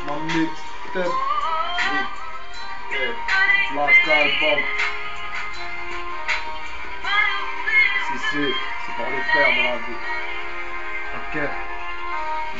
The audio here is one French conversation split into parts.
ma mixtape. Black Album. Si, c'est pour les faire dans la vie. Ok.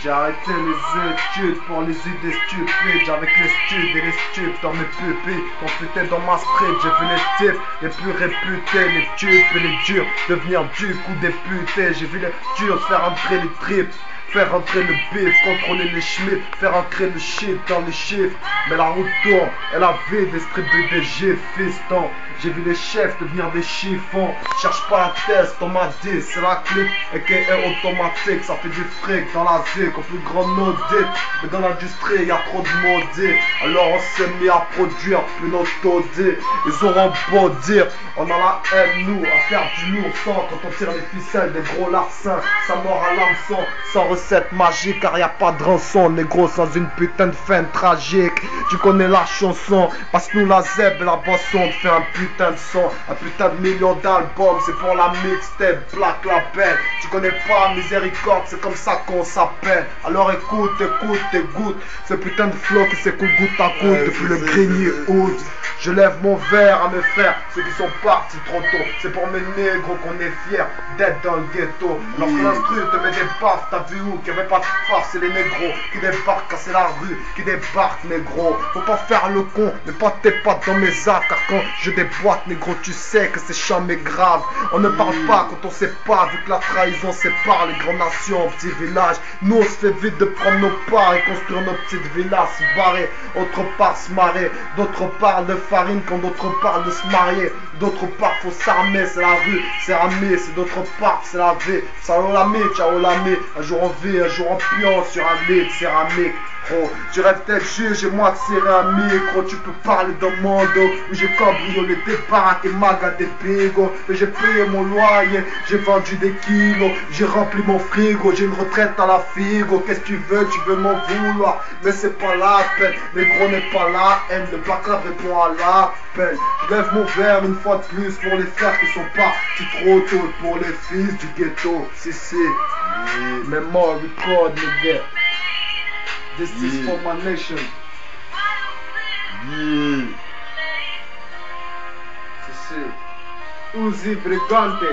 J'ai arrêté les études pour les idées stupides. Avec les studs et les stupes dans mes pupilles. Confuté dans ma street, j'ai vu les types les plus réputés, les tubes et les durs devenir du coup députés. J'ai vu les durs faire entrer les tripes, faire entrer le bif, contrôler les schmitts, faire entrer le shit dans les chiffres. Mais la route tourne et la vie des strips de DG fiston. J'ai vu les chefs devenir des chiffons. Cherche pas un test, on m'a dit, c'est la clique aka automatique. Ça fait du fric dans la zik, au plus grand audit. Mais dans l'industrie, y a trop de maudits. Alors on s'est mis à produire une autodie. Ils auront beau dire, on a la haine nous, à faire du lourd sang. Quand on tire les ficelles des gros larcins, ça mord à l'hameçon. Sans recette magique, car y a pas de rançon. Négro sans une putain de fin tragique. Tu connais la chanson, passe-nous la zèbre et la boisson. On te fait un putain de son, un putain de million d'albums. C'est pour la mixtape, Black Label. Tu connais pas Miséricorde, c'est comme ça qu'on s'appelle. Alors écoute, écoute et goûte ce putain de flow qui s'écoule goutte à goutte depuis le grigny août. Je lève mon verre à mes frères, ceux qui sont partis trop tôt. C'est pour mes négros qu'on est fiers d'être dans le ghetto. Alors que l'instru te met des baffes, t'as vu où qu'il n'y avait pas de farce, c'est les négros qui débarquent, car c'est la rue qui débarque, négro. Faut pas faire le con, ne pas tes pattes dans mes affres, car quand je déboîte, négro, tu sais que c'est chiant mais grave. On ne parle pas quand on sait pas, vu que la trahison sépare les grandes nations, petits villages. Nous on se fait vite de prendre nos parts et construire nos petites villas, se barrer, autre part se marrer, d'autre part de farine quand d'autre part de se marier, d'autre part faut s'armer, c'est la rue, c'est ramé, c'est d'autre part, c'est la vie, ciao l'ami, un jour en vie, un jour en pion sur un lit de céramique. Oh, tu rêves d'être juge et moi de serrer un micro. Tu peux parler dans mon dos où j'ai cambriolé des baraques et magas des bigos. Mais j'ai payé mon loyer, j'ai vendu des kilos, j'ai rempli mon frigo, j'ai une retraite à la figo. Qu'est-ce que tu veux m'en vouloir, mais c'est pas la peine. Négro n'est pas la haine, le Black Lab répond à l'appel. Je lève mon verre une fois de plus pour les frères qui sont partis trop tôt, pour les fils du ghetto. Si, memory record, les gars. This is for my nation. C'est Uzi Brigante.